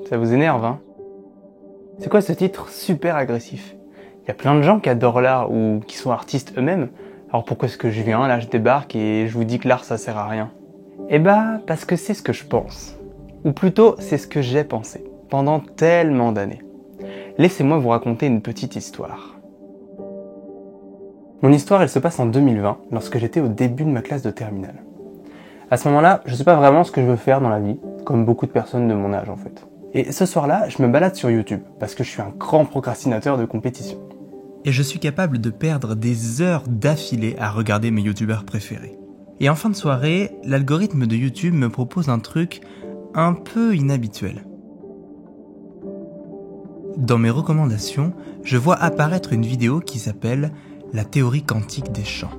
Ça vous énerve, hein? C'est quoi ce titre super agressif? Il y a plein de gens qui adorent l'art ou qui sont artistes eux-mêmes. Alors pourquoi est-ce que je viens, là je débarque et je vous dis que l'art ça sert à rien? Eh bah, parce que c'est ce que je pense. Ou plutôt, c'est ce que j'ai pensé pendant tellement d'années. Laissez-moi vous raconter une petite histoire. Mon histoire, elle se passe en 2020, lorsque j'étais au début de ma classe de terminale. À ce moment-là, je sais pas vraiment ce que je veux faire dans la vie, comme beaucoup de personnes de mon âge en fait. Et ce soir-là, je me balade sur YouTube, parce que je suis un grand procrastinateur de compétition. Et je suis capable de perdre des heures d'affilée à regarder mes youtubeurs préférés. Et en fin de soirée, l'algorithme de YouTube me propose un truc un peu inhabituel. Dans mes recommandations, je vois apparaître une vidéo qui s'appelle « La théorie quantique des champs ».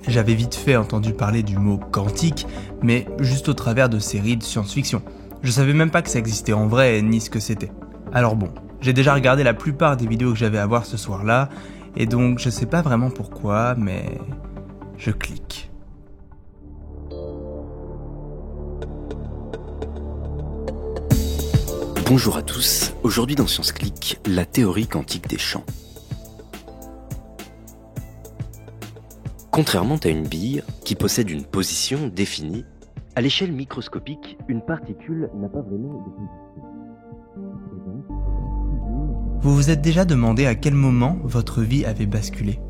J'avais vite fait entendu parler du mot « quantique », mais juste au travers de séries de science-fiction. Je savais même pas que ça existait en vrai, ni ce que c'était. Alors bon, j'ai déjà regardé la plupart des vidéos que j'avais à voir ce soir-là, et donc je sais pas vraiment pourquoi, mais je clique. Bonjour à tous, aujourd'hui dans Science Click, la théorie quantique des champs. Contrairement à une bille qui possède une position définie, à l'échelle microscopique, une particule n'a pas vraiment de position. Vous vous êtes déjà demandé à quel moment votre vie avait basculé?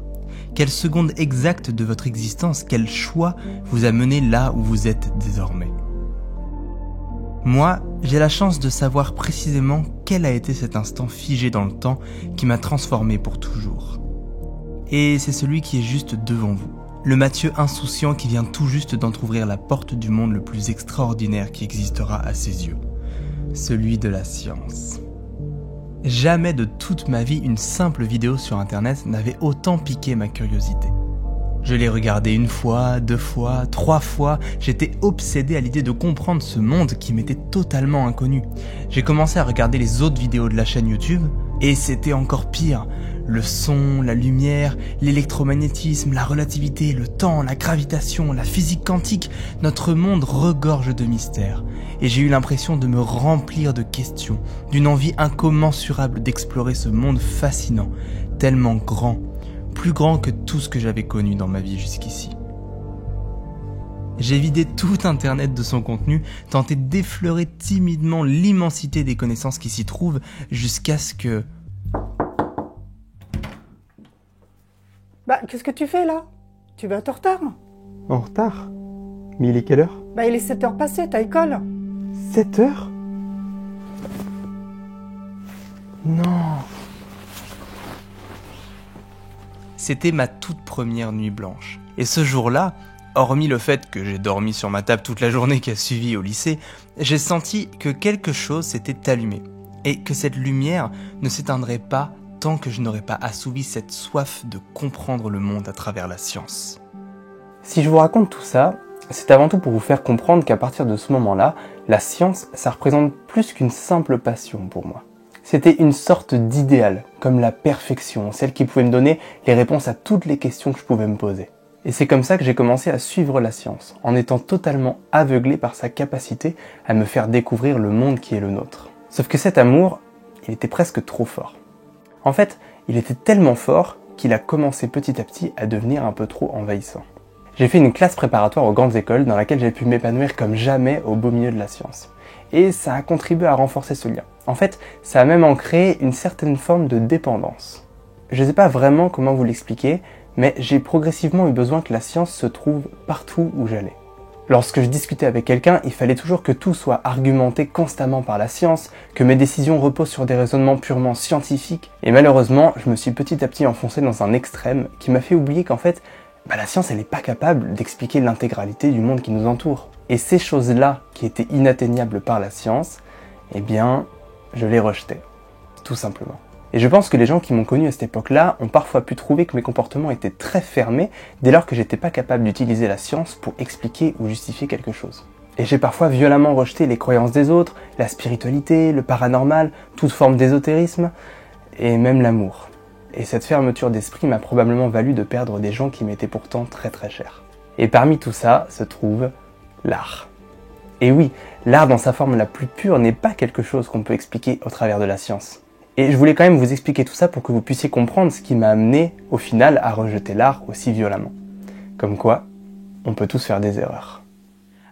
Quelle seconde exacte de votre existence, quel choix vous a mené là où vous êtes désormais? Moi, j'ai la chance de savoir précisément quel a été cet instant figé dans le temps qui m'a transformé pour toujours. Et c'est celui qui est juste devant vous. Le Mathieu insouciant qui vient tout juste d'entrouvrir la porte du monde le plus extraordinaire qui existera à ses yeux. Celui de la science. Jamais de toute ma vie une simple vidéo sur internet n'avait autant piqué ma curiosité. Je l'ai regardé une fois, 2 fois, 3 fois, j'étais obsédé à l'idée de comprendre ce monde qui m'était totalement inconnu. J'ai commencé à regarder les autres vidéos de la chaîne YouTube, et c'était encore pire. Le son, la lumière, l'électromagnétisme, la relativité, le temps, la gravitation, la physique quantique, notre monde regorge de mystères. Et j'ai eu l'impression de me remplir de questions, d'une envie incommensurable d'explorer ce monde fascinant, tellement grand, plus grand que tout ce que j'avais connu dans ma vie jusqu'ici. J'ai vidé tout Internet de son contenu, tenté d'effleurer timidement l'immensité des connaissances qui s'y trouvent, jusqu'à ce que... Bah, qu'est-ce que tu fais là? Tu vas être en retard? En retard? Mais il est quelle heure? Bah, il est 7h passées, t'as école. 7 heures? Non. C'était ma toute première nuit blanche. Et ce jour-là, hormis le fait que j'ai dormi sur ma table toute la journée qui a suivi au lycée, j'ai senti que quelque chose s'était allumé. Et que cette lumière ne s'éteindrait pas tant que je n'aurais pas assouvi cette soif de comprendre le monde à travers la science. Si je vous raconte tout ça, c'est avant tout pour vous faire comprendre qu'à partir de ce moment-là, la science, ça représente plus qu'une simple passion pour moi. C'était une sorte d'idéal, comme la perfection, celle qui pouvait me donner les réponses à toutes les questions que je pouvais me poser. Et c'est comme ça que j'ai commencé à suivre la science, en étant totalement aveuglé par sa capacité à me faire découvrir le monde qui est le nôtre. Sauf que cet amour, il était presque trop fort. En fait, il était tellement fort qu'il a commencé petit à petit à devenir un peu trop envahissant. J'ai fait une classe préparatoire aux grandes écoles dans laquelle j'ai pu m'épanouir comme jamais au beau milieu de la science. Et ça a contribué à renforcer ce lien. En fait, ça a même en créé une certaine forme de dépendance. Je ne sais pas vraiment comment vous l'expliquer, mais j'ai progressivement eu besoin que la science se trouve partout où j'allais. Lorsque je discutais avec quelqu'un, il fallait toujours que tout soit argumenté constamment par la science, que mes décisions reposent sur des raisonnements purement scientifiques. Et malheureusement, je me suis petit à petit enfoncé dans un extrême qui m'a fait oublier qu'en fait, la science elle n'est pas capable d'expliquer l'intégralité du monde qui nous entoure. Et ces choses-là, qui étaient inatteignables par la science, eh bien, je les rejetais, tout simplement. Et je pense que les gens qui m'ont connu à cette époque-là ont parfois pu trouver que mes comportements étaient très fermés dès lors que j'étais pas capable d'utiliser la science pour expliquer ou justifier quelque chose. Et j'ai parfois violemment rejeté les croyances des autres, la spiritualité, le paranormal, toute forme d'ésotérisme, et même l'amour. Et cette fermeture d'esprit m'a probablement valu de perdre des gens qui m'étaient pourtant très très chers. Et parmi tout ça se trouve l'art. Et oui, l'art dans sa forme la plus pure n'est pas quelque chose qu'on peut expliquer au travers de la science. Et je voulais quand même vous expliquer tout ça pour que vous puissiez comprendre ce qui m'a amené, au final, à rejeter l'art aussi violemment. Comme quoi, on peut tous faire des erreurs.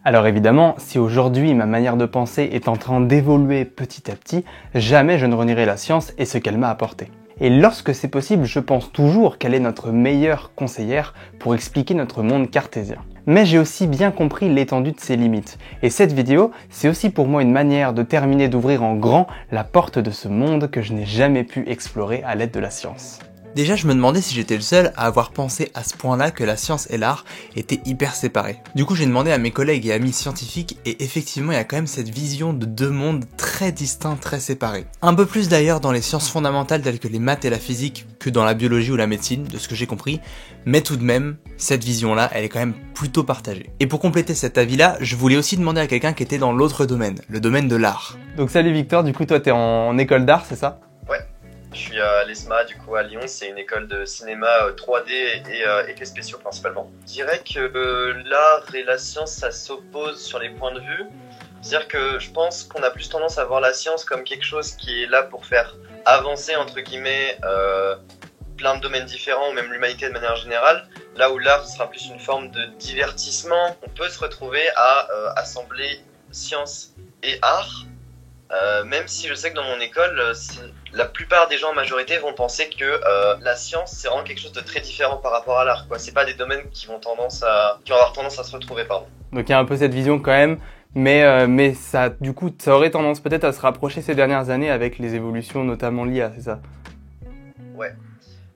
Alors évidemment, si aujourd'hui ma manière de penser est en train d'évoluer petit à petit, jamais je ne renierai la science et ce qu'elle m'a apporté. Et lorsque c'est possible, je pense toujours qu'elle est notre meilleure conseillère pour expliquer notre monde cartésien. Mais j'ai aussi bien compris l'étendue de ses limites. Et cette vidéo, c'est aussi pour moi une manière de terminer d'ouvrir en grand la porte de ce monde que je n'ai jamais pu explorer à l'aide de la science. Déjà, je me demandais si j'étais le seul à avoir pensé à ce point-là que la science et l'art étaient hyper séparés. Du coup, j'ai demandé à mes collègues et amis scientifiques et effectivement, il y a quand même cette vision de deux mondes très distincts, très séparés. Un peu plus d'ailleurs dans les sciences fondamentales telles que les maths et la physique que dans la biologie ou la médecine, de ce que j'ai compris, mais tout de même, cette vision-là, elle est quand même plutôt partagée. Et pour compléter cet avis-là, je voulais aussi demander à quelqu'un qui était dans l'autre domaine, le domaine de l'art. Donc salut Victor, du coup toi t'es en école d'art, c'est ça ? Je suis à l'ESMA, du coup à Lyon, c'est une école de cinéma 3D et effets spéciaux principalement. Je dirais que l'art et la science, ça s'oppose sur les points de vue. C'est-à-dire que je pense qu'on a plus tendance à voir la science comme quelque chose qui est là pour faire avancer, entre guillemets, plein de domaines différents, ou même l'humanité de manière générale. Là où l'art sera plus une forme de divertissement, on peut se retrouver à assembler science et art. Même si je sais que dans mon école, la plupart des gens en majorité vont penser que la science c'est vraiment quelque chose de très différent par rapport à l'art, quoi. C'est pas des domaines qui vont avoir tendance à se retrouver, pardon. Donc il y a un peu cette vision quand même, mais ça, du coup, ça aurait tendance peut-être à se rapprocher ces dernières années avec les évolutions, notamment l'IA, c'est ça ? Ouais.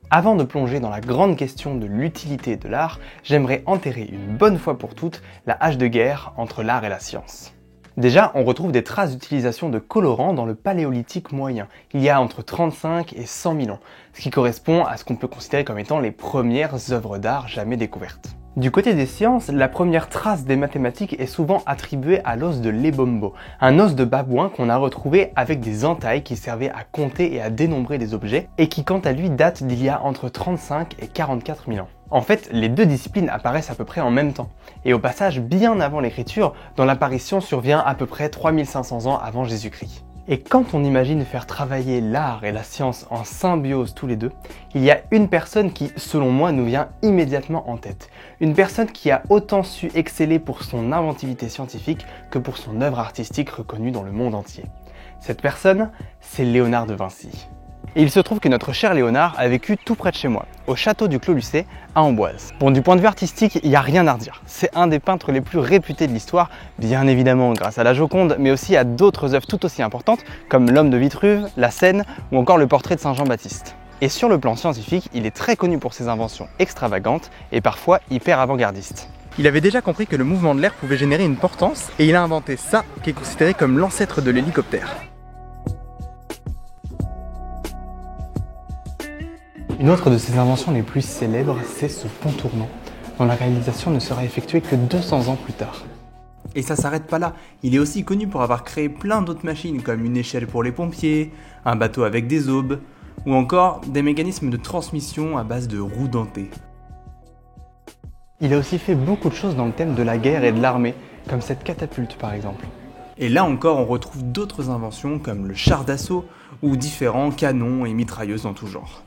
Avant de plonger dans la grande question de l'utilité de l'art, j'aimerais enterrer une bonne fois pour toutes la hache de guerre entre l'art et la science. Déjà, on retrouve des traces d'utilisation de colorants dans le paléolithique moyen, il y a entre 35 et 100 000 ans, ce qui correspond à ce qu'on peut considérer comme étant les premières œuvres d'art jamais découvertes. Du côté des sciences, la première trace des mathématiques est souvent attribuée à l'os de l'ébombo, un os de babouin qu'on a retrouvé avec des entailles qui servaient à compter et à dénombrer des objets, et qui quant à lui date d'il y a entre 35 et 44 000 ans. En fait, les deux disciplines apparaissent à peu près en même temps, et au passage bien avant l'écriture, dont l'apparition survient à peu près 3500 ans avant Jésus-Christ. Et quand on imagine faire travailler l'art et la science en symbiose tous les deux, il y a une personne qui, selon moi, nous vient immédiatement en tête. Une personne qui a autant su exceller pour son inventivité scientifique que pour son œuvre artistique reconnue dans le monde entier. Cette personne, c'est Léonard de Vinci. Et il se trouve que notre cher Léonard a vécu tout près de chez moi, au château du Clos Lucé, à Amboise. Bon, du point de vue artistique, il n'y a rien à redire. C'est un des peintres les plus réputés de l'histoire, bien évidemment grâce à la Joconde, mais aussi à d'autres œuvres tout aussi importantes, comme l'Homme de Vitruve, la Seine, ou encore le portrait de Saint Jean-Baptiste. Et sur le plan scientifique, il est très connu pour ses inventions extravagantes et parfois hyper avant-gardistes. Il avait déjà compris que le mouvement de l'air pouvait générer une portance, et il a inventé ça, qui est considéré comme l'ancêtre de l'hélicoptère. Une autre de ses inventions les plus célèbres, c'est ce pont tournant, dont la réalisation ne sera effectuée que 200 ans plus tard. Et ça s'arrête pas là, il est aussi connu pour avoir créé plein d'autres machines comme une échelle pour les pompiers, un bateau avec des aubes, ou encore des mécanismes de transmission à base de roues dentées. Il a aussi fait beaucoup de choses dans le thème de la guerre et de l'armée, comme cette catapulte par exemple. Et là encore, on retrouve d'autres inventions comme le char d'assaut ou différents canons et mitrailleuses en tout genre.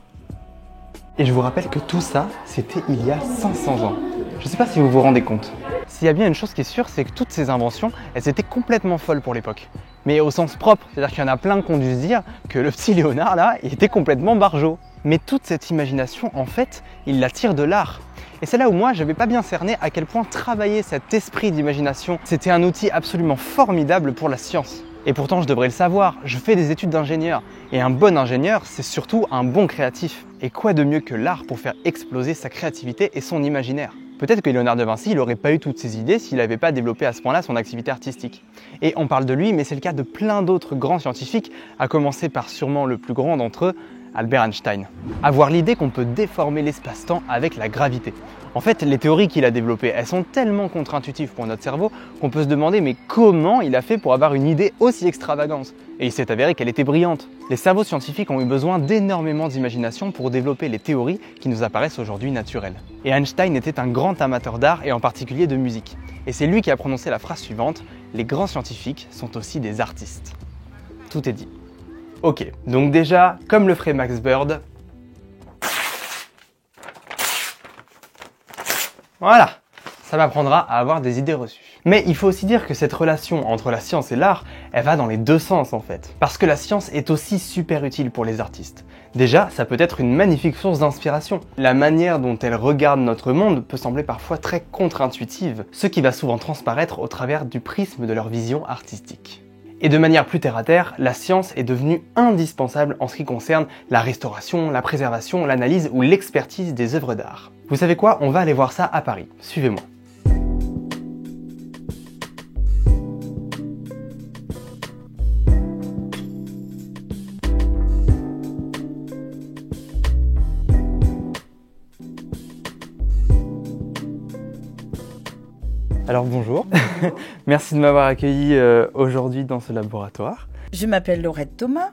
Et je vous rappelle que tout ça, c'était il y a 500 ans. Je ne sais pas si vous vous rendez compte. S'il y a bien une chose qui est sûre, c'est que toutes ces inventions, elles étaient complètement folles pour l'époque. Mais au sens propre, c'est-à-dire qu'il y en a plein qui ont dû se dire que le petit Léonard là, il était complètement barjot. Mais toute cette imagination, en fait, il la tire de l'art. Et c'est là où moi, je n'avais pas bien cerné à quel point travailler cet esprit d'imagination, c'était un outil absolument formidable pour la science. Et pourtant, je devrais le savoir, je fais des études d'ingénieur. Et un bon ingénieur, c'est surtout un bon créatif. Et quoi de mieux que l'art pour faire exploser sa créativité et son imaginaire ? Peut-être que Léonard de Vinci, il n'aurait pas eu toutes ces idées s'il n'avait pas développé à ce point-là son activité artistique. Et on parle de lui, mais c'est le cas de plein d'autres grands scientifiques, à commencer par sûrement le plus grand d'entre eux, Albert Einstein. Avoir l'idée qu'on peut déformer l'espace-temps avec la gravité. En fait, les théories qu'il a développées, elles sont tellement contre-intuitives pour notre cerveau qu'on peut se demander mais comment il a fait pour avoir une idée aussi extravagante ? Et il s'est avéré qu'elle était brillante. Les cerveaux scientifiques ont eu besoin d'énormément d'imagination pour développer les théories qui nous apparaissent aujourd'hui naturelles. Et Einstein était un grand amateur d'art et en particulier de musique. Et c'est lui qui a prononcé la phrase suivante : les grands scientifiques sont aussi des artistes. Tout est dit. Ok, donc déjà, comme le ferait Max Bird... Voilà, ça m'apprendra à avoir des idées reçues. Mais il faut aussi dire que cette relation entre la science et l'art, elle va dans les deux sens en fait. Parce que la science est aussi super utile pour les artistes. Déjà, ça peut être une magnifique source d'inspiration. La manière dont elle regarde notre monde peut sembler parfois très contre-intuitive, ce qui va souvent transparaître au travers du prisme de leur vision artistique. Et de manière plus terre-à-terre, la science est devenue indispensable en ce qui concerne la restauration, la préservation, l'analyse ou l'expertise des œuvres d'art. Vous savez quoi? On va aller voir ça à Paris. Suivez-moi. Alors bonjour, merci de m'avoir accueilli aujourd'hui dans ce laboratoire. Je m'appelle Laurette Thomas,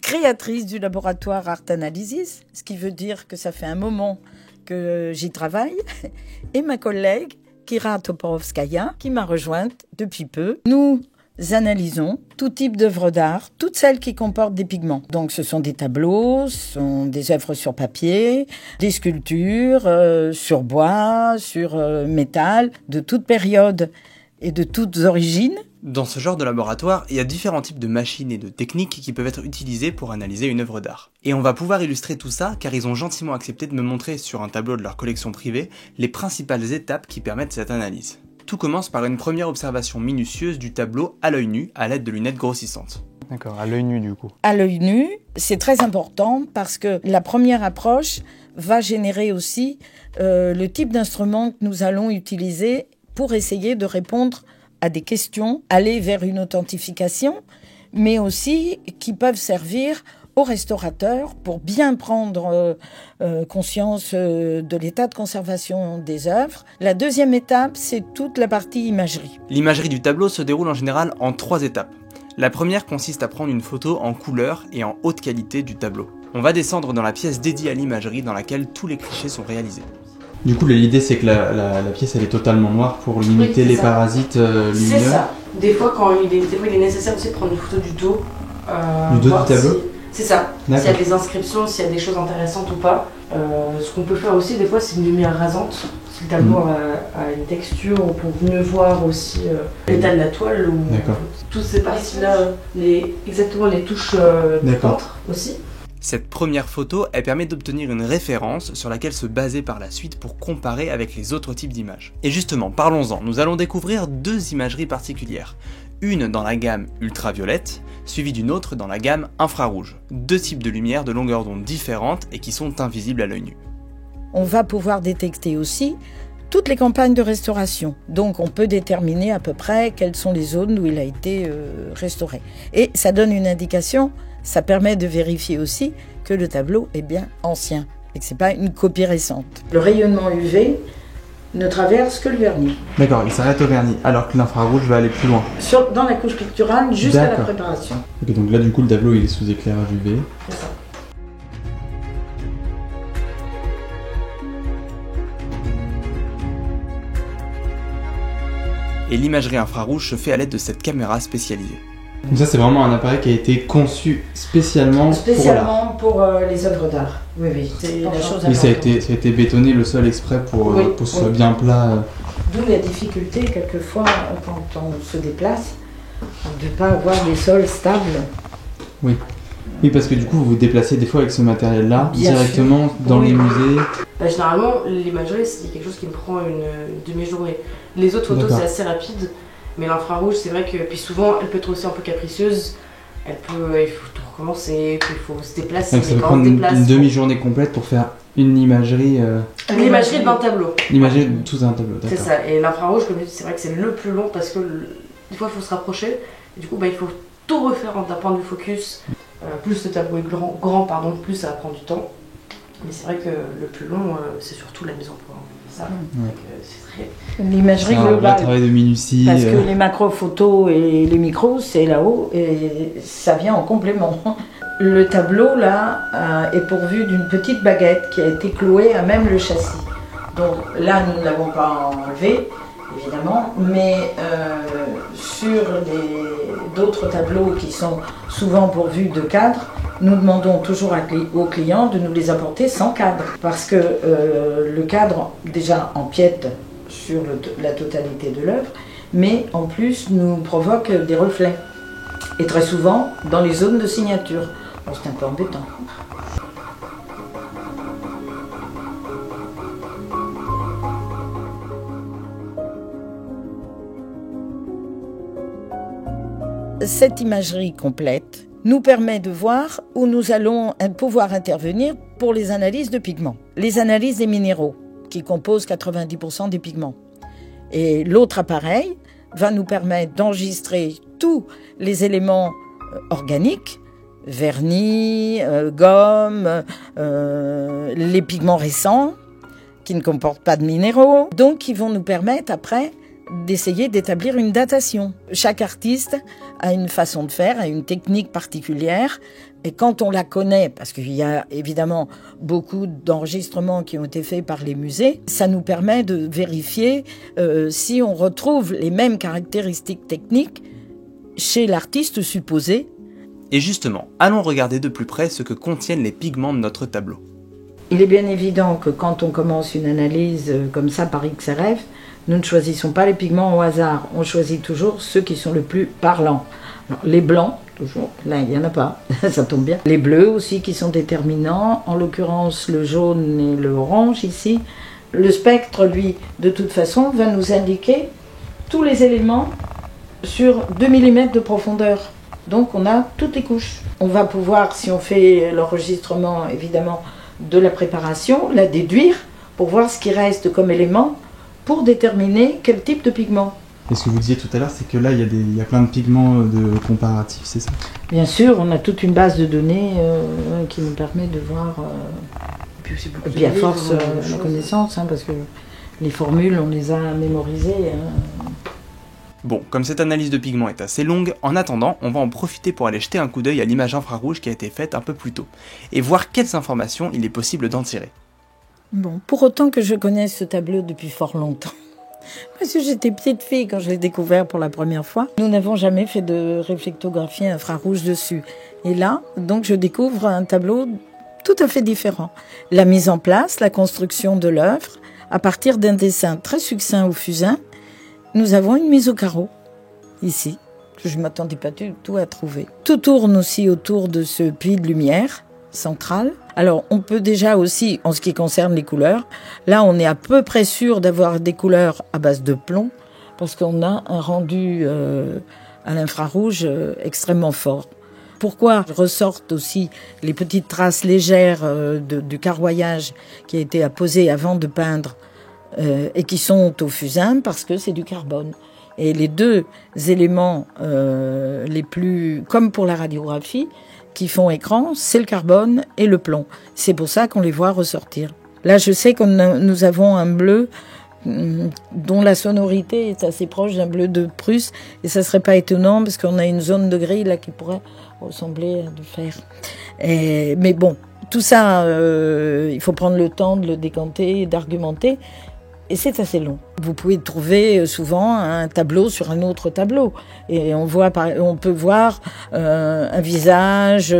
créatrice du laboratoire Art Analysis, ce qui veut dire que ça fait un moment que j'y travaille, et ma collègue Kira Toporovskaya, qui m'a rejointe depuis peu. Nous analysons tout type d'œuvres d'art, toutes celles qui comportent des pigments. Donc ce sont des tableaux, ce sont des œuvres sur papier, des sculptures sur bois, sur métal, de toute période et de toutes origines. Dans ce genre de laboratoire, il y a différents types de machines et de techniques qui peuvent être utilisées pour analyser une œuvre d'art. Et on va pouvoir illustrer tout ça car ils ont gentiment accepté de me montrer sur un tableau de leur collection privée les principales étapes qui permettent cette analyse. Tout commence par une première observation minutieuse du tableau à l'œil nu à l'aide de lunettes grossissantes. D'accord, à l'œil nu du coup. À l'œil nu, c'est très important parce que la première approche va générer aussi le type d'instrument que nous allons utiliser pour essayer de répondre à des questions, aller vers une authentification, mais aussi qui peuvent servir aux restaurateurs pour bien prendre conscience de l'état de conservation des œuvres. La deuxième étape, c'est toute la partie imagerie. L'imagerie du tableau se déroule en général en 3 étapes. La première consiste à prendre une photo en couleur et en haute qualité du tableau. On va descendre dans la pièce dédiée à l'imagerie dans laquelle tous les clichés sont réalisés. Du coup, l'idée c'est que la pièce elle est totalement noire pour limiter les parasites lumineux. C'est ça. Des fois, il est nécessaire aussi de prendre une photo du dos. Du dos du tableau ? C'est ça. S'il y a des inscriptions, s'il y a des choses intéressantes ou pas. Ce qu'on peut faire aussi, des fois, c'est une lumière rasante. Si le tableau a une texture, pour mieux voir aussi l'état de la toile. Ou toutes ces parties-là, exactement les touches de peintre aussi. Cette première photo, elle permet d'obtenir une référence sur laquelle se baser par la suite pour comparer avec les autres types d'images. Et justement, parlons-en, nous allons découvrir 2 imageries particulières. Une dans la gamme ultraviolette, suivie d'une autre dans la gamme infrarouge. 2 types de lumière de longueur d'onde différentes et qui sont invisibles à l'œil nu. On va pouvoir détecter aussi toutes les campagnes de restauration. Donc on peut déterminer à peu près quelles sont les zones où il a été restauré. Et ça donne une indication, ça permet de vérifier aussi que le tableau est bien ancien et que ce n'est pas une copie récente. Le rayonnement UV ne traverse que le vernis. D'accord, il s'arrête au vernis, alors que l'infrarouge va aller plus loin. Dans la couche picturale jusqu'à la préparation. Ok, donc là du coup le tableau il est sous éclairage UV. C'est ça. Et l'imagerie infrarouge se fait à l'aide de cette caméra spécialisée. Donc ça c'est vraiment un appareil qui a été conçu spécialement pour les œuvres d'art. Oui, oui, c'est la chose importante. Mais ça a été bétonné le sol exprès pour que ce soit bien plat. D'où la difficulté quelquefois quand on se déplace de ne pas avoir des sols stables. Oui. Oui, parce que du coup vous vous déplacez des fois avec ce matériel-là directement dans les musées. Généralement l'imagerie c'est quelque chose qui me prend une demi-journée. Les autres photos c'est assez rapide. Mais l'infrarouge, c'est vrai que puis souvent, elle peut être aussi un peu capricieuse. Il faut tout recommencer, il faut se déplacer. Donc ça peut prendre une demi-journée complète pour faire une imagerie. L'imagerie d'un tableau. L'imagerie de tout un tableau, d'accord. C'est ça. Et l'infrarouge, comme je dis, c'est vrai que c'est le plus long parce que des fois, il faut se rapprocher. Et du coup, il faut tout refaire d'un point de vue focus. Plus le tableau est grand, plus ça va prendre du temps. Mais c'est vrai que le plus long, c'est surtout la mise en point. Ça. L'imagerie globale. Un travail de minutie. Parce que les macro-photos et les micros, c'est là-haut et ça vient en complément. Le tableau, là, est pourvu d'une petite baguette qui a été clouée à même le châssis. Donc là, nous ne l'avons pas enlevé, évidemment, mais sur d'autres tableaux qui sont souvent pourvus de cadres, nous demandons toujours aux clients de nous les apporter sans cadre, parce que le cadre déjà empiète sur la totalité de l'œuvre, mais en plus nous provoque des reflets, et très souvent dans les zones de signature. Bon, c'est un peu embêtant. Cette imagerie complète nous permet de voir où nous allons pouvoir intervenir pour les analyses de pigments. Les analyses des minéraux, qui composent 90% des pigments. Et l'autre appareil va nous permettre d'enregistrer tous les éléments organiques, vernis, gomme, les pigments récents, qui ne comportent pas de minéraux, donc qui vont nous permettre après d'essayer d'établir une datation. Chaque artiste a une façon de faire, a une technique particulière, et quand on la connaît, parce qu'il y a évidemment beaucoup d'enregistrements qui ont été faits par les musées, ça nous permet de vérifier si on retrouve les mêmes caractéristiques techniques chez l'artiste supposé. Et justement, allons regarder de plus près ce que contiennent les pigments de notre tableau. Il est bien évident que quand on commence une analyse comme ça par XRF, nous ne choisissons pas les pigments au hasard, on choisit toujours ceux qui sont le plus parlants. Alors, les blancs, toujours, là il n'y en a pas, ça tombe bien. Les bleus aussi qui sont déterminants, en l'occurrence le jaune et le orange ici. Le spectre, lui, de toute façon, va nous indiquer tous les éléments sur 2 mm de profondeur. Donc on a toutes les couches. On va pouvoir, si on fait l'enregistrement évidemment de la préparation, la déduire pour voir ce qui reste comme élément pour déterminer quel type de pigment. Et ce que vous disiez tout à l'heure, c'est que là, il y a plein de pigments de comparatifs, c'est ça? Bien sûr, on a toute une base de données qui nous permet de voir, et puis à force la connaissance, parce que les formules, on les a mémorisées. Bon, comme cette analyse de pigments est assez longue, en attendant, on va en profiter pour aller jeter un coup d'œil à l'image infrarouge qui a été faite un peu plus tôt, et voir quelles informations il est possible d'en tirer. Bon, pour autant que je connaisse ce tableau depuis fort longtemps, parce que j'étais petite fille quand je l'ai découvert pour la première fois, nous n'avons jamais fait de réflectographie infrarouge dessus. Et là, donc je découvre un tableau tout à fait différent. La mise en place, la construction de l'œuvre, à partir d'un dessin très succinct au fusain, nous avons une mise au carreau, ici, que je ne m'attendais pas du tout à trouver. Tout tourne aussi autour de ce puits de lumière central. Alors, on peut déjà aussi, en ce qui concerne les couleurs, là, on est à peu près sûr d'avoir des couleurs à base de plomb, parce qu'on a un rendu à l'infrarouge extrêmement fort. Pourquoi ressortent aussi les petites traces légères du carroyage qui a été apposé avant de peindre et qui sont au fusain, parce que c'est du carbone. Et les deux éléments les plus, comme pour la radiographie, qui font écran, c'est le carbone et le plomb. C'est pour ça qu'on les voit ressortir. Là, je sais que nous avons un bleu dont la sonorité est assez proche d'un bleu de Prusse, et ça serait pas étonnant parce qu'on a une zone de gris là qui pourrait ressembler à du fer. Mais bon, tout ça, il faut prendre le temps de le décanter, d'argumenter. Et c'est assez long. Vous pouvez trouver souvent un tableau sur un autre tableau. Et on peut voir un visage,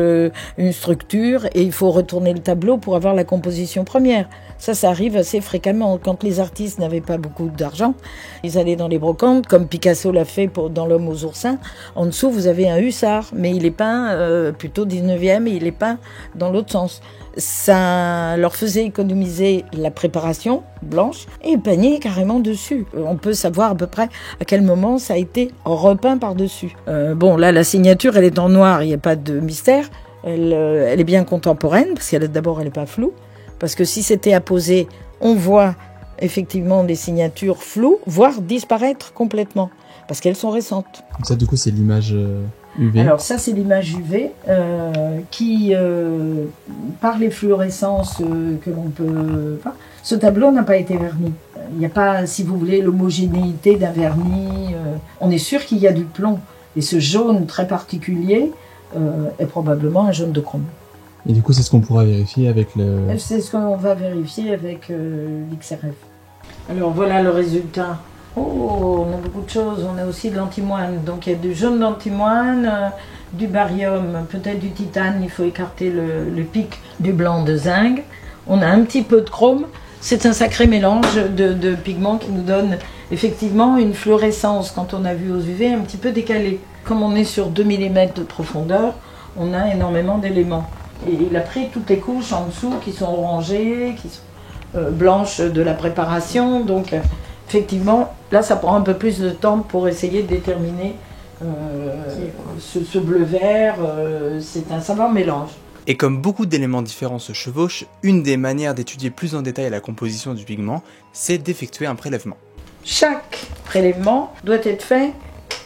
une structure, et il faut retourner le tableau pour avoir la composition première. Ça arrive assez fréquemment. Quand les artistes n'avaient pas beaucoup d'argent, ils allaient dans les brocantes, comme Picasso l'a fait dans L'Homme aux oursins. En dessous, vous avez un hussard, mais il est peint plutôt 19e, et il est peint dans l'autre sens. Ça leur faisait économiser la préparation blanche et peigner carrément dessus. On peut savoir à peu près à quel moment ça a été repeint par-dessus. Bon, là, la signature, elle est en noir, il n'y a pas de mystère. Elle est bien contemporaine, parce qu'elle n'est pas floue. Parce que si c'était apposé, on voit effectivement des signatures floues, voire disparaître complètement, parce qu'elles sont récentes. Ça, du coup, c'est l'image UV. Alors ça, c'est l'image UV qui, par les fluorescences que l'on peut... ce tableau n'a pas été verni. Il n'y a pas, si vous voulez, l'homogénéité d'un vernis. On est sûr qu'il y a du plomb. Et ce jaune très particulier est probablement un jaune de chrome. Et du coup, c'est ce qu'on pourra vérifier avec le... C'est ce qu'on va vérifier avec l'XRF. Alors voilà le résultat Oh, on a beaucoup de choses. On a aussi de l'antimoine. Donc il y a du jaune d'antimoine, du barium, peut-être du titane. Il faut écarter le pic du blanc de zinc. On a un petit peu de chrome. C'est un sacré mélange de pigments qui nous donne effectivement une fluorescence, quand on a vu aux UV, un petit peu décalée. Comme on est sur 2 mm de profondeur, on a énormément d'éléments. Et il a pris toutes les couches en dessous qui sont orangées, qui sont blanches de la préparation. Donc effectivement, là ça prend un peu plus de temps pour essayer de déterminer ce bleu-vert. C'est un savant mélange. Et comme beaucoup d'éléments différents se chevauchent, une des manières d'étudier plus en détail la composition du pigment, c'est d'effectuer un prélèvement. Chaque prélèvement doit être fait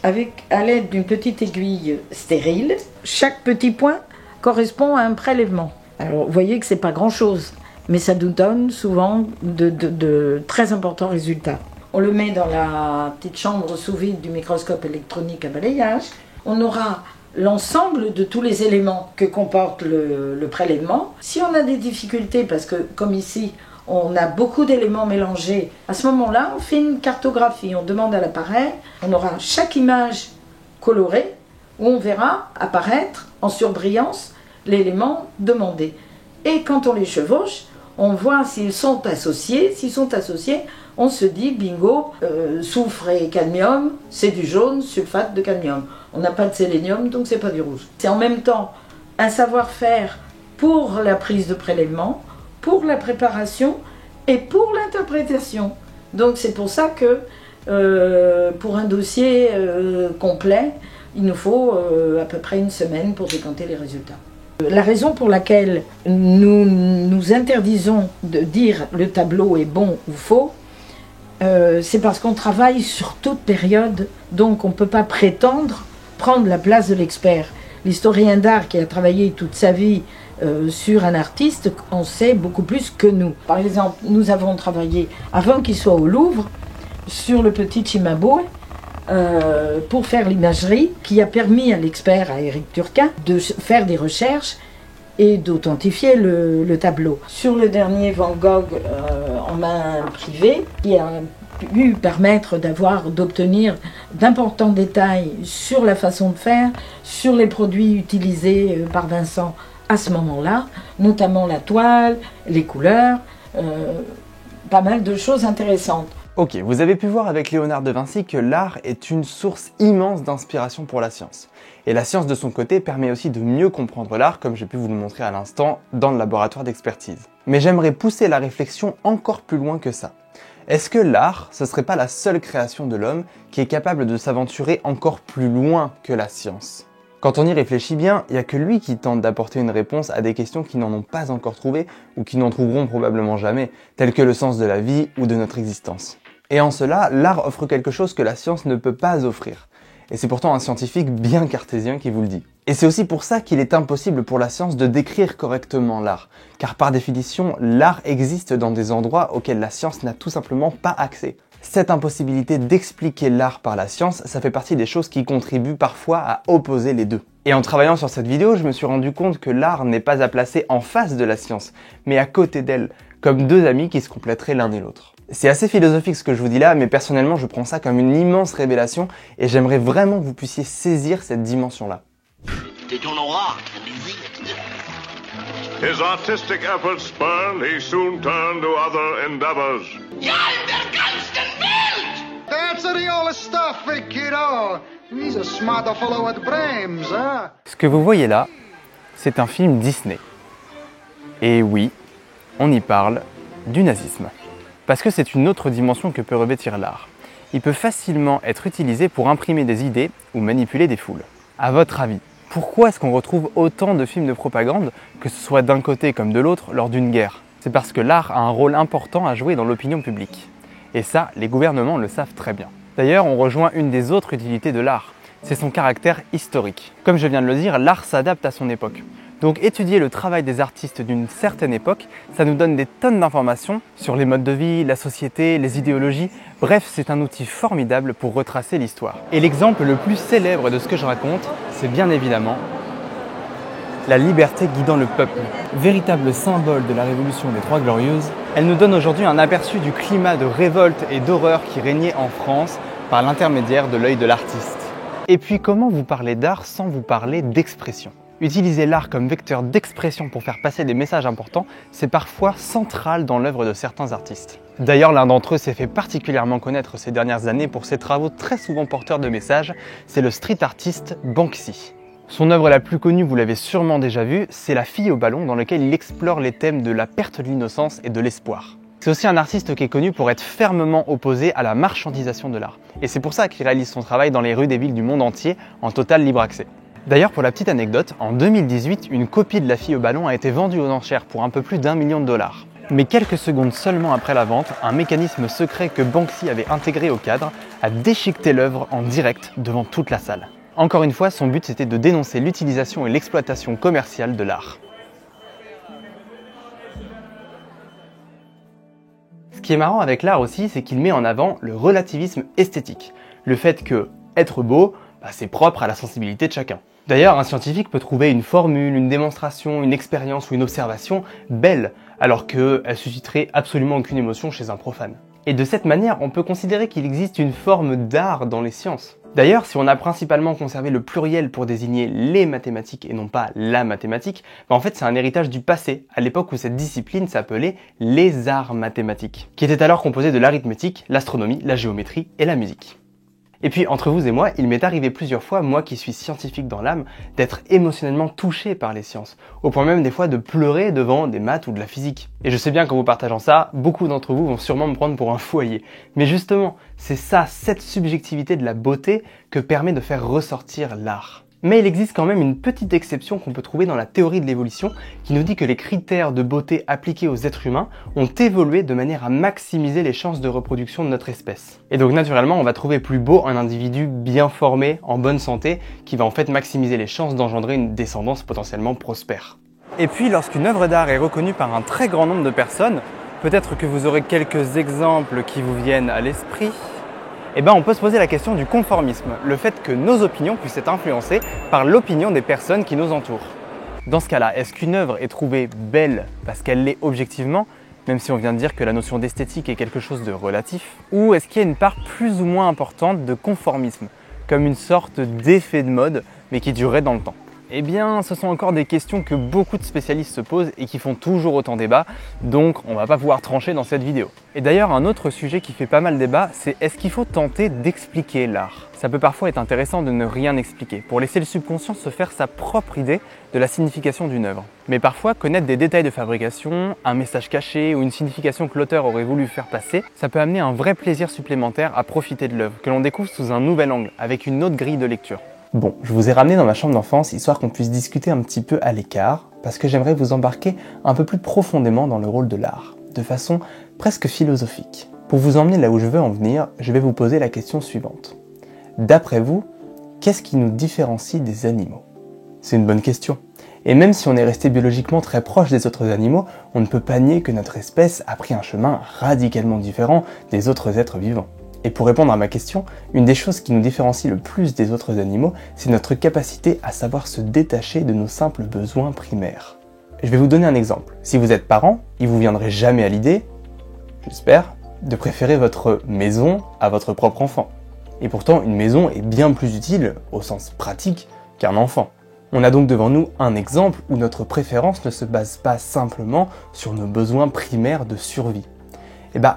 à l'aide d'une petite aiguille stérile. Chaque petit point correspond à un prélèvement. Alors vous voyez que c'est pas grand-chose, mais ça nous donne souvent de très importants résultats. On le met dans la petite chambre sous vide du microscope électronique à balayage. On aura l'ensemble de tous les éléments que comporte le prélèvement. Si on a des difficultés, parce que comme ici, on a beaucoup d'éléments mélangés, à ce moment-là, on fait une cartographie. On demande à l'appareil, on aura chaque image colorée, où on verra apparaître en surbrillance l'élément demandé. Et quand on les chevauche, on voit s'ils sont associés. S'ils sont associés, on se dit, bingo, soufre et cadmium, c'est du jaune, sulfate de cadmium. On n'a pas de sélénium, donc c'est pas du rouge. C'est en même temps un savoir-faire pour la prise de prélèvement, pour la préparation et pour l'interprétation. Donc c'est pour ça que pour un dossier complet, il nous faut à peu près une semaine pour décanter les résultats. La raison pour laquelle nous interdisons de dire le tableau est bon ou faux, c'est parce qu'on travaille sur toute période, donc on ne peut pas prétendre prendre la place de l'expert. L'historien d'art qui a travaillé toute sa vie sur un artiste en sait beaucoup plus que nous. Par exemple, nous avons travaillé, avant qu'il soit au Louvre, sur le petit Cimabue, pour faire l'imagerie qui a permis à l'expert, à Éric Turquin, de faire des recherches et d'authentifier le tableau. Sur le dernier Van Gogh en main privée, qui a pu permettre d'obtenir d'importants détails sur la façon de faire, sur les produits utilisés par Vincent à ce moment-là, notamment la toile, les couleurs, pas mal de choses intéressantes. Ok, vous avez pu voir avec Léonard de Vinci que l'art est une source immense d'inspiration pour la science. Et la science de son côté permet aussi de mieux comprendre l'art, comme j'ai pu vous le montrer à l'instant dans le laboratoire d'expertise. Mais j'aimerais pousser la réflexion encore plus loin que ça. Est-ce que l'art, ce serait pas la seule création de l'homme qui est capable de s'aventurer encore plus loin que la science ? Quand on y réfléchit bien, il n'y a que lui qui tente d'apporter une réponse à des questions qui n'en ont pas encore trouvé ou qui n'en trouveront probablement jamais, telles que le sens de la vie ou de notre existence. Et en cela, l'art offre quelque chose que la science ne peut pas offrir. Et c'est pourtant un scientifique bien cartésien qui vous le dit. Et c'est aussi pour ça qu'il est impossible pour la science de décrire correctement l'art. Car par définition, l'art existe dans des endroits auxquels la science n'a tout simplement pas accès. Cette impossibilité d'expliquer l'art par la science, ça fait partie des choses qui contribuent parfois à opposer les deux. Et en travaillant sur cette vidéo, je me suis rendu compte que l'art n'est pas à placer en face de la science, mais à côté d'elle, comme deux amis qui se compléteraient l'un et l'autre. C'est assez philosophique ce que je vous dis là, mais personnellement je prends ça comme une immense révélation et j'aimerais vraiment que vous puissiez saisir cette dimension-là. His artistic efforts spurned, he soon turned to other endeavors. That's the old stuff, kiddo. He's a smarter fellow with brains, huh? Ce que vous voyez là, c'est un film Disney. Et oui, on y parle du nazisme. Parce que c'est une autre dimension que peut revêtir l'art. Il peut facilement être utilisé pour imprimer des idées ou manipuler des foules. À votre avis, pourquoi est-ce qu'on retrouve autant de films de propagande, que ce soit d'un côté comme de l'autre, lors d'une guerre ? C'est parce que l'art a un rôle important à jouer dans l'opinion publique. Et ça, les gouvernements le savent très bien. D'ailleurs, on rejoint une des autres utilités de l'art, c'est son caractère historique. Comme je viens de le dire, l'art s'adapte à son époque. Donc étudier le travail des artistes d'une certaine époque, ça nous donne des tonnes d'informations sur les modes de vie, la société, les idéologies. Bref, c'est un outil formidable pour retracer l'histoire. Et l'exemple le plus célèbre de ce que je raconte, c'est bien évidemment la liberté guidant le peuple. Véritable symbole de la révolution des Trois Glorieuses, elle nous donne aujourd'hui un aperçu du climat de révolte et d'horreur qui régnait en France par l'intermédiaire de l'œil de l'artiste. Et puis comment vous parler d'art sans vous parler d'expression ? Utiliser l'art comme vecteur d'expression pour faire passer des messages importants, c'est parfois central dans l'œuvre de certains artistes. D'ailleurs, l'un d'entre eux s'est fait particulièrement connaître ces dernières années pour ses travaux très souvent porteurs de messages, c'est le street artiste Banksy. Son œuvre la plus connue, vous l'avez sûrement déjà vue, c'est La fille au ballon, dans lequel il explore les thèmes de la perte de l'innocence et de l'espoir. C'est aussi un artiste qui est connu pour être fermement opposé à la marchandisation de l'art. Et c'est pour ça qu'il réalise son travail dans les rues des villes du monde entier en total libre accès. D'ailleurs, pour la petite anecdote, en 2018, une copie de La fille au ballon a été vendue aux enchères pour un peu plus d'1 million de dollars. Mais quelques secondes seulement après la vente, un mécanisme secret que Banksy avait intégré au cadre a déchiqueté l'œuvre en direct devant toute la salle. Encore une fois, son but c'était de dénoncer l'utilisation et l'exploitation commerciale de l'art. Ce qui est marrant avec l'art aussi, c'est qu'il met en avant le relativisme esthétique. Le fait que être beau, c'est propre à la sensibilité de chacun. D'ailleurs, un scientifique peut trouver une formule, une démonstration, une expérience ou une observation belle, alors qu'elle susciterait absolument aucune émotion chez un profane. Et de cette manière, on peut considérer qu'il existe une forme d'art dans les sciences. D'ailleurs, si on a principalement conservé le pluriel pour désigner les mathématiques et non pas la mathématique, en fait c'est un héritage du passé, à l'époque où cette discipline s'appelait les arts mathématiques, qui étaient alors composés de l'arithmétique, l'astronomie, la géométrie et la musique. Et puis, entre vous et moi, il m'est arrivé plusieurs fois, moi qui suis scientifique dans l'âme, d'être émotionnellement touché par les sciences, au point même des fois de pleurer devant des maths ou de la physique. Et je sais bien qu'en vous partageant ça, beaucoup d'entre vous vont sûrement me prendre pour un foyer. Mais justement, c'est ça, cette subjectivité de la beauté que permet de faire ressortir l'art. Mais il existe quand même une petite exception qu'on peut trouver dans la théorie de l'évolution qui nous dit que les critères de beauté appliqués aux êtres humains ont évolué de manière à maximiser les chances de reproduction de notre espèce. Et donc naturellement, on va trouver plus beau un individu bien formé, en bonne santé, qui va en fait maximiser les chances d'engendrer une descendance potentiellement prospère. Et puis lorsqu'une œuvre d'art est reconnue par un très grand nombre de personnes, peut-être que vous aurez quelques exemples qui vous viennent à l'esprit. On peut se poser la question du conformisme, le fait que nos opinions puissent être influencées par l'opinion des personnes qui nous entourent. Dans ce cas-là, est-ce qu'une œuvre est trouvée belle parce qu'elle l'est objectivement, même si on vient de dire que la notion d'esthétique est quelque chose de relatif, ou est-ce qu'il y a une part plus ou moins importante de conformisme, comme une sorte d'effet de mode, mais qui durerait dans le temps ? Eh bien, ce sont encore des questions que beaucoup de spécialistes se posent et qui font toujours autant débat, donc on va pas pouvoir trancher dans cette vidéo. Et d'ailleurs, un autre sujet qui fait pas mal débat, c'est est-ce qu'il faut tenter d'expliquer l'art ? Ça peut parfois être intéressant de ne rien expliquer, pour laisser le subconscient se faire sa propre idée de la signification d'une œuvre. Mais parfois, connaître des détails de fabrication, un message caché ou une signification que l'auteur aurait voulu faire passer, ça peut amener un vrai plaisir supplémentaire à profiter de l'œuvre, que l'on découvre sous un nouvel angle, avec une autre grille de lecture. Bon, je vous ai ramené dans ma chambre d'enfance histoire qu'on puisse discuter un petit peu à l'écart, parce que j'aimerais vous embarquer un peu plus profondément dans le rôle de l'art, de façon presque philosophique. Pour vous emmener là où je veux en venir, je vais vous poser la question suivante. D'après vous, qu'est-ce qui nous différencie des animaux ? C'est une bonne question. Et même si on est resté biologiquement très proche des autres animaux, on ne peut pas nier que notre espèce a pris un chemin radicalement différent des autres êtres vivants. Et pour répondre à ma question, une des choses qui nous différencie le plus des autres animaux, c'est notre capacité à savoir se détacher de nos simples besoins primaires. Je vais vous donner un exemple. Si vous êtes parent, il vous viendrait jamais à l'idée, j'espère, de préférer votre maison à votre propre enfant. Et pourtant, une maison est bien plus utile, au sens pratique, qu'un enfant. On a donc devant nous un exemple où notre préférence ne se base pas simplement sur nos besoins primaires de survie.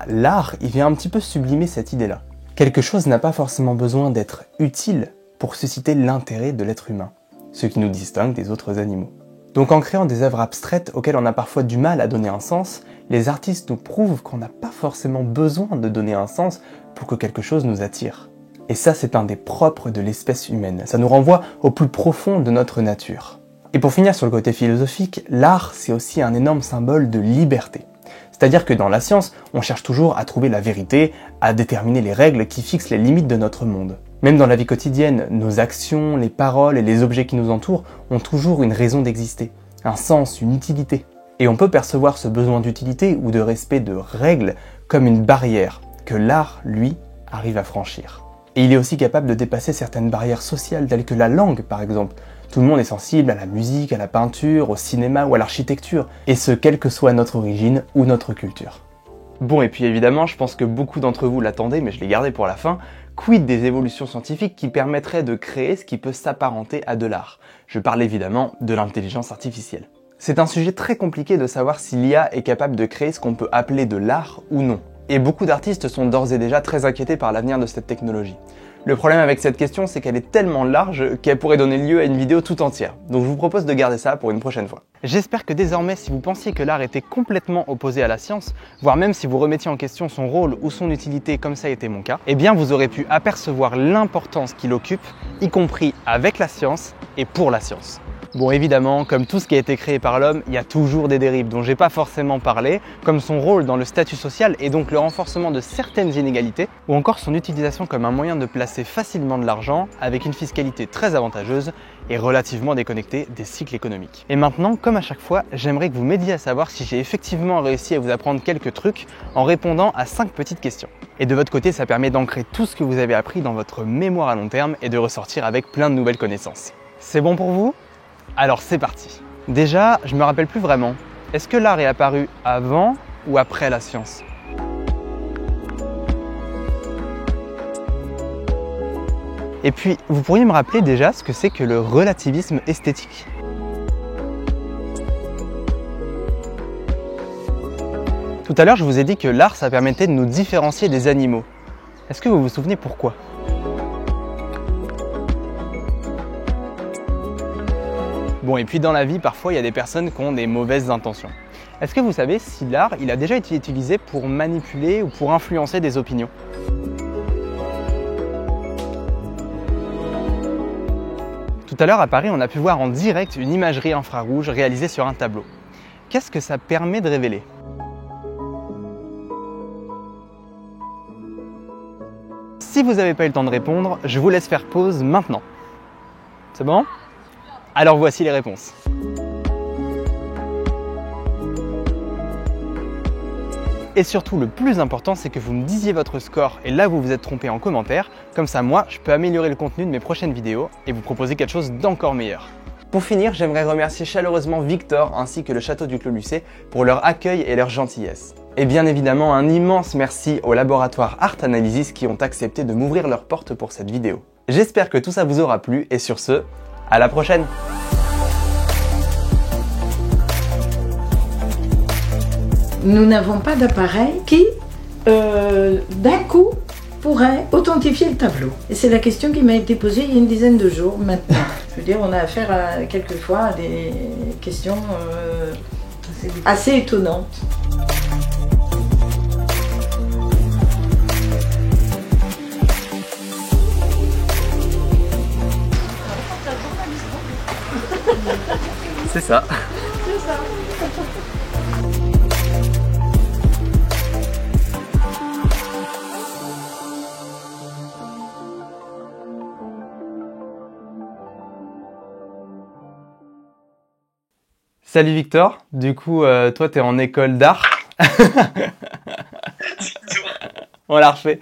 L'art, il vient un petit peu sublimer cette idée-là. Quelque chose n'a pas forcément besoin d'être utile pour susciter l'intérêt de l'être humain, ce qui nous distingue des autres animaux. Donc en créant des œuvres abstraites auxquelles on a parfois du mal à donner un sens, les artistes nous prouvent qu'on n'a pas forcément besoin de donner un sens pour que quelque chose nous attire. Et ça, c'est un des propres de l'espèce humaine. Ça nous renvoie au plus profond de notre nature. Et pour finir sur le côté philosophique, l'art, c'est aussi un énorme symbole de liberté. C'est-à-dire que dans la science, on cherche toujours à trouver la vérité, à déterminer les règles qui fixent les limites de notre monde. Même dans la vie quotidienne, nos actions, les paroles et les objets qui nous entourent ont toujours une raison d'exister, un sens, une utilité. Et on peut percevoir ce besoin d'utilité ou de respect de règles comme une barrière que l'art, lui, arrive à franchir. Et il est aussi capable de dépasser certaines barrières sociales telles que la langue, par exemple, Tout le monde est sensible à la musique, à la peinture, au cinéma ou à l'architecture, et ce quelle que soit notre origine ou notre culture. Bon, et puis évidemment, je pense que beaucoup d'entre vous l'attendaient, mais je l'ai gardé pour la fin, quid des évolutions scientifiques qui permettraient de créer ce qui peut s'apparenter à de l'art? Je parle évidemment de l'intelligence artificielle. C'est un sujet très compliqué de savoir si l'IA est capable de créer ce qu'on peut appeler de l'art ou non. Et beaucoup d'artistes sont d'ores et déjà très inquiétés par l'avenir de cette technologie. Le problème avec cette question, c'est qu'elle est tellement large qu'elle pourrait donner lieu à une vidéo tout entière. Donc je vous propose de garder ça pour une prochaine fois. J'espère que désormais, si vous pensiez que l'art était complètement opposé à la science, voire même si vous remettiez en question son rôle ou son utilité comme ça a été mon cas, eh bien vous aurez pu apercevoir l'importance qu'il occupe, y compris avec la science et pour la science. Bon, évidemment, comme tout ce qui a été créé par l'homme, il y a toujours des dérives dont j'ai pas forcément parlé, comme son rôle dans le statut social et donc le renforcement de certaines inégalités, ou encore son utilisation comme un moyen de placer facilement de l'argent avec une fiscalité très avantageuse et relativement déconnectée des cycles économiques. Et maintenant, comme à chaque fois, j'aimerais que vous m'aidiez à savoir si j'ai effectivement réussi à vous apprendre quelques trucs en répondant à 5 petites questions. Et de votre côté, ça permet d'ancrer tout ce que vous avez appris dans votre mémoire à long terme et de ressortir avec plein de nouvelles connaissances. C'est bon pour vous ? Alors c'est parti. Déjà, je me rappelle plus vraiment. Est-ce que l'art est apparu avant ou après la science? Et puis, vous pourriez me rappeler déjà ce que c'est que le relativisme esthétique? Tout à l'heure, je vous ai dit que l'art, ça permettait de nous différencier des animaux. Est-ce que vous vous souvenez pourquoi? Bon, et puis dans la vie, parfois, il y a des personnes qui ont des mauvaises intentions. Est-ce que vous savez si l'art, il a déjà été utilisé pour manipuler ou pour influencer des opinions? Tout à l'heure à Paris, on a pu voir en direct une imagerie infrarouge réalisée sur un tableau. Qu'est-ce que ça permet de révéler? Si vous n'avez pas eu le temps de répondre, je vous laisse faire pause maintenant. C'est bon? Alors voici les réponses. Et surtout, le plus important, c'est que vous me disiez votre score et là vous vous êtes trompé en commentaire. Comme ça, moi, je peux améliorer le contenu de mes prochaines vidéos et vous proposer quelque chose d'encore meilleur. Pour finir, j'aimerais remercier chaleureusement Victor ainsi que le Château du Clos Lucé pour leur accueil et leur gentillesse. Et bien évidemment, un immense merci au laboratoire Art Analysis qui ont accepté de m'ouvrir leurs portes pour cette vidéo. J'espère que tout ça vous aura plu et sur ce, à la prochaine! Nous n'avons pas d'appareil qui, d'un coup, pourrait authentifier le tableau. Et c'est la question qui m'a été posée il y a une dizaine de jours maintenant. Je veux dire, on a affaire à, quelquefois à des questions assez étonnantes. C'est ça. C'est ça. Salut Victor, du coup toi t'es en école d'art. On l'a refait.